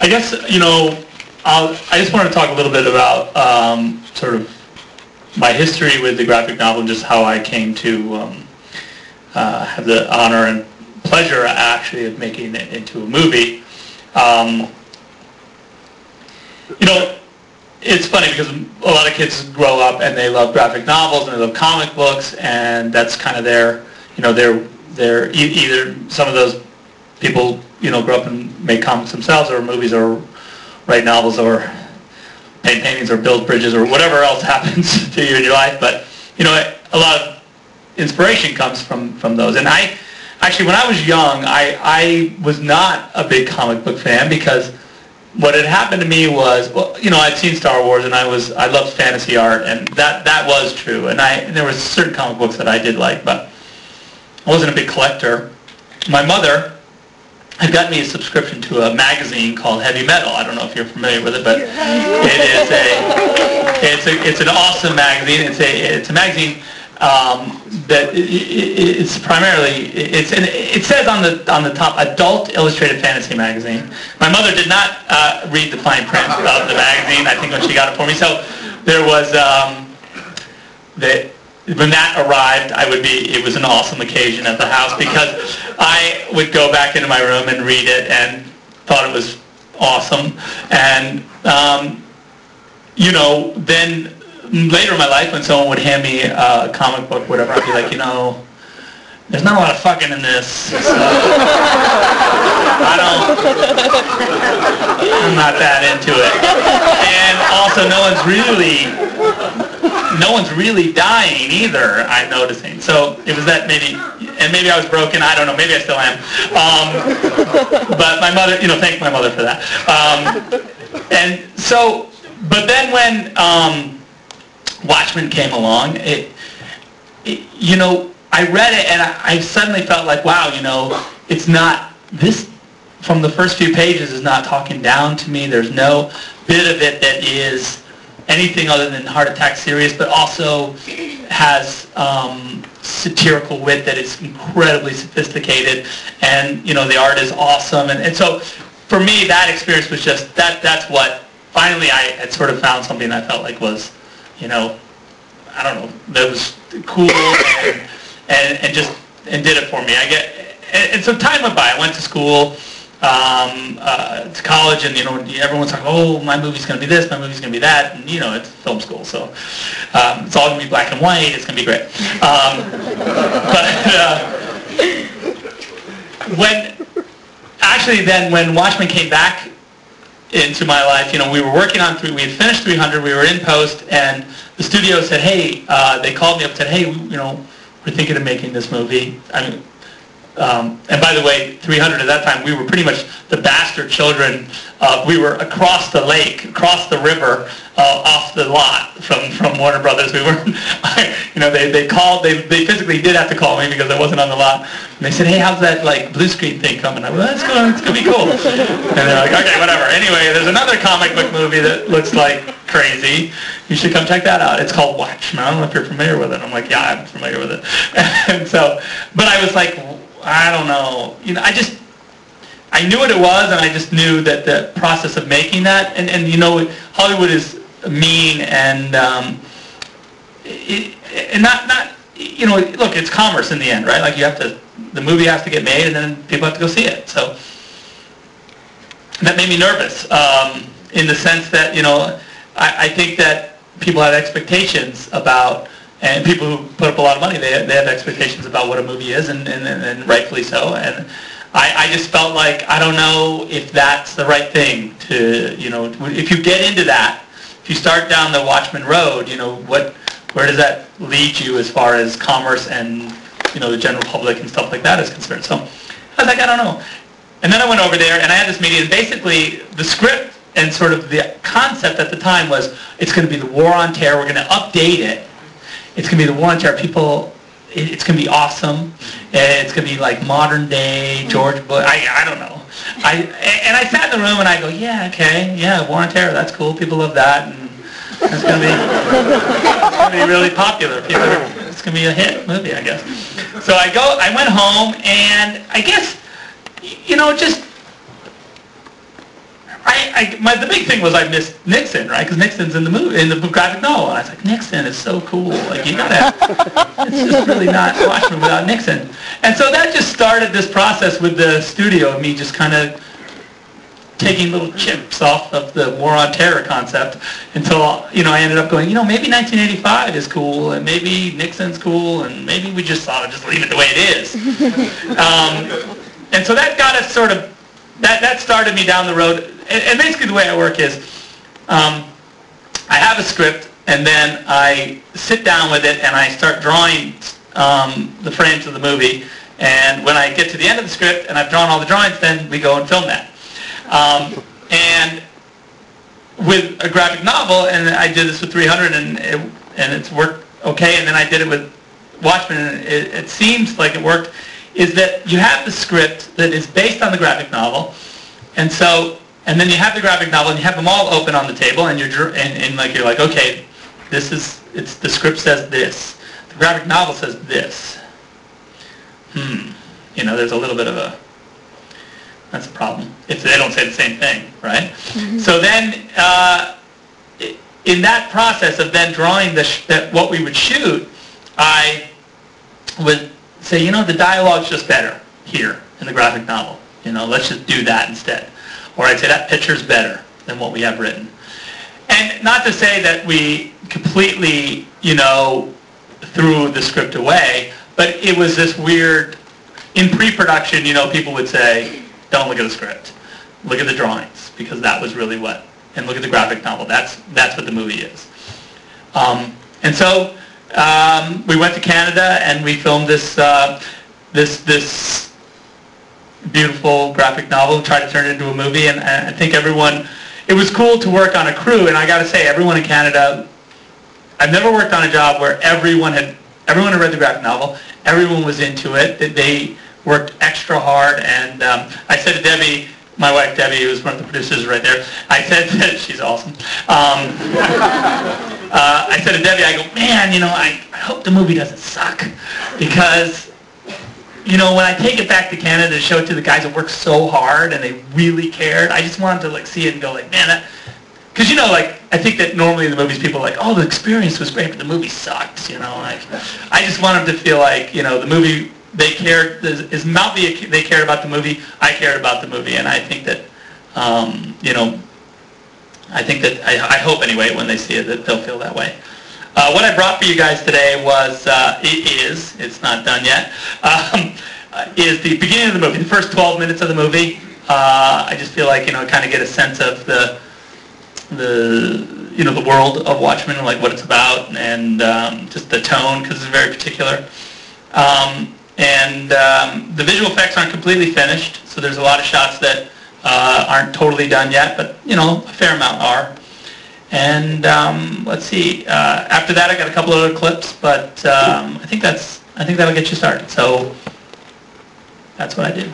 I guess, I just want to talk a little bit about sort of my history with the graphic novel and just how I came to have the honor and pleasure, actually, of making it into a movie. It's funny because a lot of kids grow up and they love graphic novels and they love comic books, and that's kind of their, they're either some of those people, grow up and make comics themselves, or movies, or write novels, or paint paintings, or build bridges, or whatever else happens to you in your life. But a lot of inspiration comes from those. And actually, when I was young, I was not a big comic book fan, because what had happened to me was, I'd seen Star Wars, and I loved fantasy art, and that was true. And there were certain comic books that I did like, but I wasn't a big collector. My mother had gotten me a subscription to a magazine called Heavy Metal. I don't know if you're familiar with it, but it's an awesome magazine. It's a magazine that it's primarily, it says on the top, adult illustrated fantasy magazine. My mother did not read the fine print of the magazine, I think, when she got it for me. So there was when that arrived, it was an awesome occasion at the house, because I would go back into my room and read it and thought it was awesome. And then later in my life, when someone would hand me a comic book, whatever, I'd be like, there's not a lot of fucking in this. So I'm not that into it. And also, no one's really dying either, I'm noticing. So it was that maybe I was broken, I don't know, maybe I still am. But my mother, thank my mother for that. And so, but then when Watchmen came along, I read it and I suddenly felt like, wow, it's not, this, from the first few pages, is not talking down to me. There's no bit of it that is anything other than heart attack serious, but also has satirical wit that is incredibly sophisticated, and the art is awesome. And so for me, that experience was just, that's what, finally I had sort of found something I felt like was, I don't know, that was cool, and did it for me. And so time went by. I went to school, to college, and everyone's like, oh, my movie's going to be this, my movie's going to be that, and it's film school, so it's all going to be black and white. It's going to be great. When Watchmen came back into my life, we were working on we had finished 300, we were in post, and the studio said, hey, they called me up and said, hey, we're thinking of making this movie. And by the way, 300 at that time, we were pretty much the bastard children. We were across the lake, across the river, off the lot from Warner Brothers. We weren't, they called, they physically did have to call me because I wasn't on the lot. And they said, hey, how's that blue screen thing coming? I went, it's going to be cool. And they're like, okay, whatever. Anyway, there's another comic book movie that looks like crazy. You should come check that out. It's called Watchmen. I don't know if you're familiar with it. I'm like, yeah, I'm familiar with it. And so, but I was like, I don't know. I knew what it was, and I just knew that the process of making that, and Hollywood is mean, and not look, it's commerce in the end, right? Like the movie has to get made, and then people have to go see it. So that made me nervous, in the sense that I think that people have expectations about. And people who put up a lot of money, they have expectations about what a movie is, and rightfully so. And I just felt like, I don't know if that's the right thing to, if you get into that, if you start down the Watchmen road, where does that lead you as far as commerce and, the general public and stuff like that is concerned. So I was like, I don't know. And then I went over there, and I had this meeting, and basically the script and sort of the concept at the time was, it's going to be the War on Terror. We're going to update it. It's going to be the War on Terror. It's going to be awesome. It's going to be like modern day George Bush. I don't know. And I sat in the room and I go, yeah, okay, yeah, War on Terror, that's cool. People love that, and it's going to be really popular. It's going to be a hit movie, I guess. So I went home, and I guess, just the big thing was I missed Nixon, right? Because Nixon's in the movie, in the graphic novel, and I was like, Nixon is so cool. Like you gotta, it's just really not Watchmen without Nixon. And so that just started this process with the studio of me just kind of taking little chips off of the war on terror concept until I ended up going, maybe 1985 is cool, and maybe Nixon's cool, and maybe we just ought to just leave it the way it is. And so that got us sort of. That started me down the road, and basically the way I work is, I have a script, and then I sit down with it, and I start drawing the frames of the movie, and when I get to the end of the script, and I've drawn all the drawings, then we go and film that. And with a graphic novel, and I did this with 300, and it's worked okay, and then I did it with Watchmen, and it seems like it worked, is that you have the script that is based on the graphic novel, and then you have the graphic novel, and you have them all open on the table, and you're like, okay, the script says this, the graphic novel says this. There's a little bit of that's a problem if they don't say the same thing, right? Mm-hmm. So then, in that process of then drawing what we would shoot, I would say, the dialogue's just better here in the graphic novel. Let's just do that instead. Or I'd say that picture's better than what we have written. And not to say that we completely, threw the script away, but it was this weird, in pre-production, people would say, don't look at the script. Look at the drawings, because that was really and look at the graphic novel. That's what the movie is. And so, we went to Canada and we filmed this beautiful graphic novel, tried to turn it into a movie, and I think it was cool to work on a crew, and I got to say, everyone in Canada, I've never worked on a job where everyone had read the graphic novel, everyone was into it, they worked extra hard, and I said to Debbie, my wife Debbie, who's one of the producers right there, I said that she's awesome. I said to Debbie, I go, man, I hope the movie doesn't suck, because, when I take it back to Canada to show it to the guys that worked so hard and they really cared, I just wanted to see it and go man, because I think that normally in the movies people are like, oh, the experience was great, but the movie sucked. I just want them to feel like the movie. They cared, they cared about the movie, I cared about the movie, and I think that, I hope anyway, when they see it, that they'll feel that way. What I brought for you guys today was, it's not done yet, is the beginning of the movie, the first 12 minutes of the movie. I just feel like, kind of get a sense of the world of Watchmen, and what it's about, and just the tone, because it's very particular. The visual effects aren't completely finished, so there's a lot of shots that aren't totally done yet, but a fair amount are. And let's see. After that, I got a couple of other clips, but I think that'll get you started. So that's what I did.